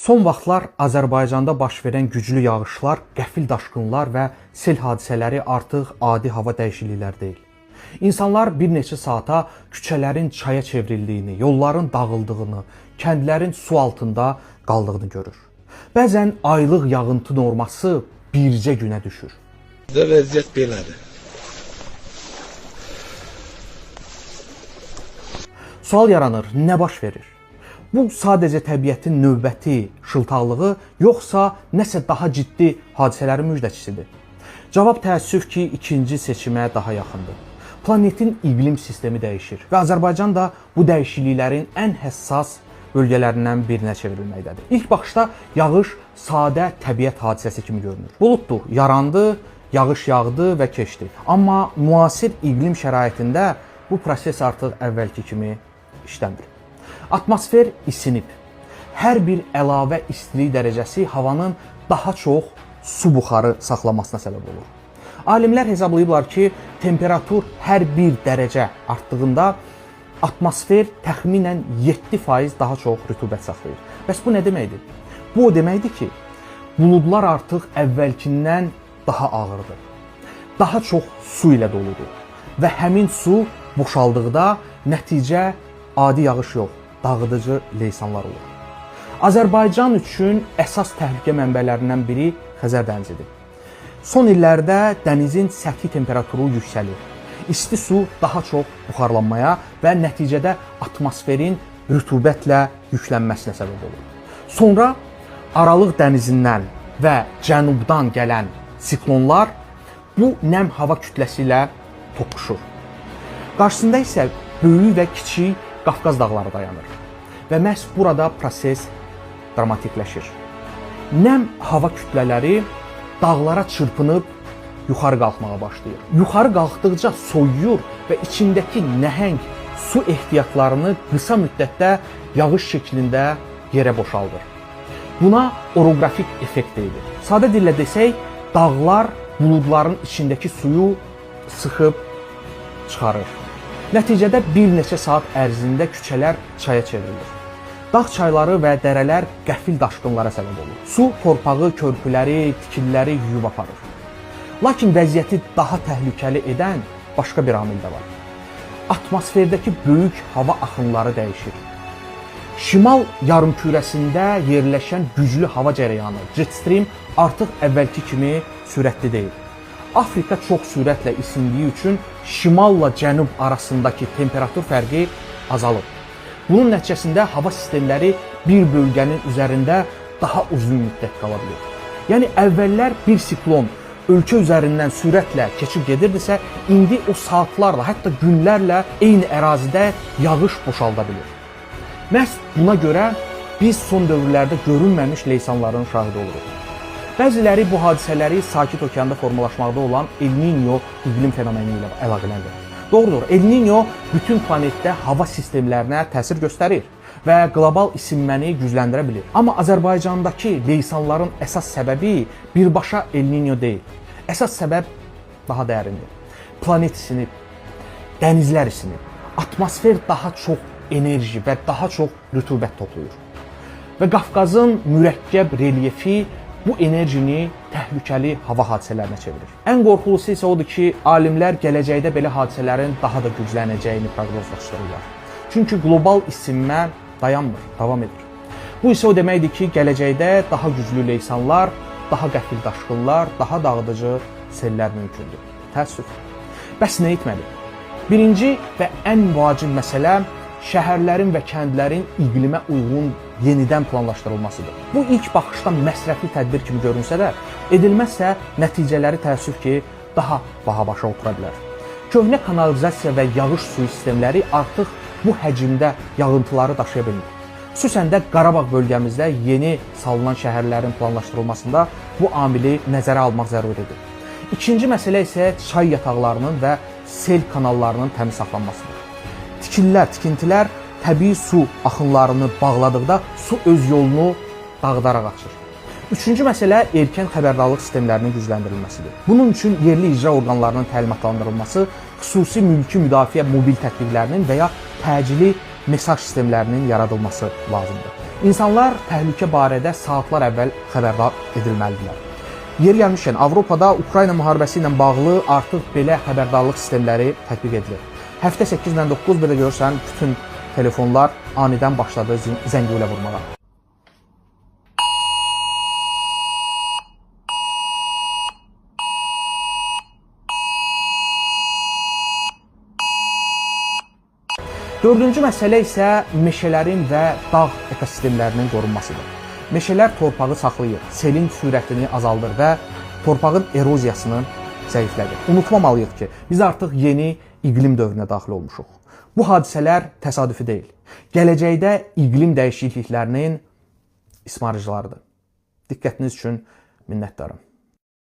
Son vaxtlar Azərbaycanda baş verən güclü yağışlar, qəfil daşqınlar və sel hadisələri artıq adi hava dəyişiklikləri deyil. İnsanlar bir neçə saata küçələrin çaya çevrildiyini, yolların dağıldığını, kəndlərin su altında qaldığını görür. Bəzən aylıq yağıntı norması bircə günə düşür. Vəziyyət belədir. Sual yaranır, nə baş verir? Bu sadəcə təbiətin növbəti şıltaqlığı, yoxsa nəsə daha ciddi hadisələrin müjdəçisidir? Cavab təəssüf ki, ikinci seçimə daha yaxındır. Planetin iqlim sistemi dəyişir və Azərbaycan da bu dəyişikliklərin ən həssas bölgələrindən birinə çevrilməkdədir. İlk baxışda yağış sadə təbiət hadisəsi kimi görünür. Buluddur, yarandı, yağış yağdı və keçdi. Amma müasir iqlim şəraitində bu proses artıq əvvəlki kimi işləmir. Atmosfer isinib. Hər bir əlavə istilik dərəcəsi havanın daha çox su buxarı saxlamasına səbəb olur. Alimlər hesablayıblar ki, temperatur hər bir dərəcə artdığında atmosfer təxminən 7% daha çox rütubət saxlayır. Bəs bu nə deməkdir? Bu o deməkdir ki, buludlar artıq əvvəlkindən daha ağırdır. Daha çox su ilə doludur və həmin su boşaldıqda nəticə adi yağış yox, dağıdıcı leysanlar olur. Azərbaycan üçün əsas təhlükə mənbələrindən biri Xəzər dənizidir. Son illərdə dənizin səthi temperaturu yüksəlir. İsti su daha çox buxarlanmaya və nəticədə atmosferin rütubətlə yüklənməsinə səbəb olur. Sonra Aralıq dənizindən və cənubdan gələn siklonlar bu nəm hava kütləsi ilə toqquşur. Qarşısında isə böyük və kiçik Qafqaz dağları dayanır və məhz burada proses dramatikləşir. Nəm hava kütlələri dağlara çırpınıb yuxarı qalxmağa başlayır. Yuxarı qalxdıqca soyuyur və içindəki nəhəng su ehtiyatlarını qısa müddətdə yağış şəklində yerə boşaldır. Buna oroqrafik effekt deyilir. Sadə dillə desək, dağlar buludların içindəki suyu sıxıb çıxarır. Nəticədə bir neçə saat ərzində küçələr çaya çevrilir. Dağ çayları və dərələr qəfil daşqınlara səbəb olur. Su torpağı, körpüləri, tikililəri yuyub aparır. Lakin vəziyyəti daha təhlükəli edən başqa bir amil də var. Atmosferdəki böyük hava axınları dəyişir. Şimal yarımkürəsində yerləşən güclü hava cərəyanı, jet stream artıq əvvəlki kimi sürətli deyil. Afrika çox sürətlə isindiyi üçün şimalla cənub arasındakı temperatur fərqi azalır. Bunun nəticəsində hava sistemləri bir bölgənin üzərində daha uzun müddət qala bilir. Yəni əvvəllər bir siklon ölkə üzərindən sürətlə keçib gedirdisə, indi o saatlarla, hətta günlərlə eyni ərazidə yağış boşalda bilir. Məhz buna görə biz son dövrlərdə görünməmiş leysanların şahidi oluruq. Bəziləri bu hadisələri Sakit Okeanda formalaşmaqda olan El Niño iqlim fenomeni ilə əlaqələndirir. Doğrudur, El Niño bütün planetdə hava sistemlərinə təsir göstərir və qlobal isinməni gücləndirə bilir. Amma Azərbaycandakı leysanların əsas səbəbi birbaşa El Niño deyil. Əsas səbəb daha dərindir. Planet isinib, dənizlər isinib, atmosfer daha çox enerji və daha çox rütubət toplayır. Və Qafqazın mürəkkəb relyefi bu enerjini təhlükəli hava hadisələrinə çevirir. Ən qorxulusu isə odur ki, alimlər gələcəkdə belə hadisələrin daha da güclənəcəyini proqnozlaşdırırlar. Çünki qlobal isinmə dayanmır, davam edir. Bu isə o deməkdir ki, gələcəkdə daha güclü leysanlar, daha qəfil daşqınlar, daha dağıdıcı sellər mümkündür. Təəssüf. Bəs nə etməli? Birinci və ən vacib məsələ şəhərlərin və kəndlərin iqlimə uyğun yenidən planlaşdırılmasıdır. Bu ilk baxışdan məsrəfli tədbir kimi görünsə də, edilməzsə nəticələri təəssüf ki, daha baha başa otura bilər. Köhnə kanalizasiya və yağış suyu sistemləri artıq bu həcmdə yağıntıları daşıya bilmir. Xüsusən də Qarabağ bölgəmizdə yeni salınan şəhərlərin planlaşdırılmasında bu amili nəzərə almaq zəruridir. İkinci məsələ isə çay yataqlarının və sel kanallarının təmiz saxlanmasıdır. Tikililər, tikintilər təbii su axınlarını bağladıqda su öz yolunu dağıdaraq açır. Üçüncü məsələ erkən xəbərdarlıq sistemlərinin gücləndirilməsidir. Bunun üçün yerli icra orqanlarının təlimatlandırılması, xüsusi mülki müdafiə mobil tətbiqlərinin və ya təcili mesaj sistemlərinin yaradılması lazımdır. İnsanlar təhlükə barədə saatlar əvvəl xəbərdar edilməlidirlər. Yeri gəlmişkən, Avropada Ukrayna müharibəsi ilə bağlı artıq belə xəbərdarlıq sistemləri tətbiq edilir. Həftə 8-dən 9 belə görürsən, bütün telefonlar anidən başladı zəngilə vurmağa. Dördüncü məsələ isə meşələrin və dağ ekosistemlərinin qorunmasıdır. Meşələr torpağı saxlayır, selin sürətini azaldır və torpağın eroziyasını zəiflədir. Unutmamalıyıq ki, biz artıq yeni iqlim dövrünə daxil olmuşuq. Bu hadisələr təsadüfi deyil. Gələcəkdə iqlim dəyişikliklərinin ismarıcılarıdır. Diqqətiniz üçün minnətdarım.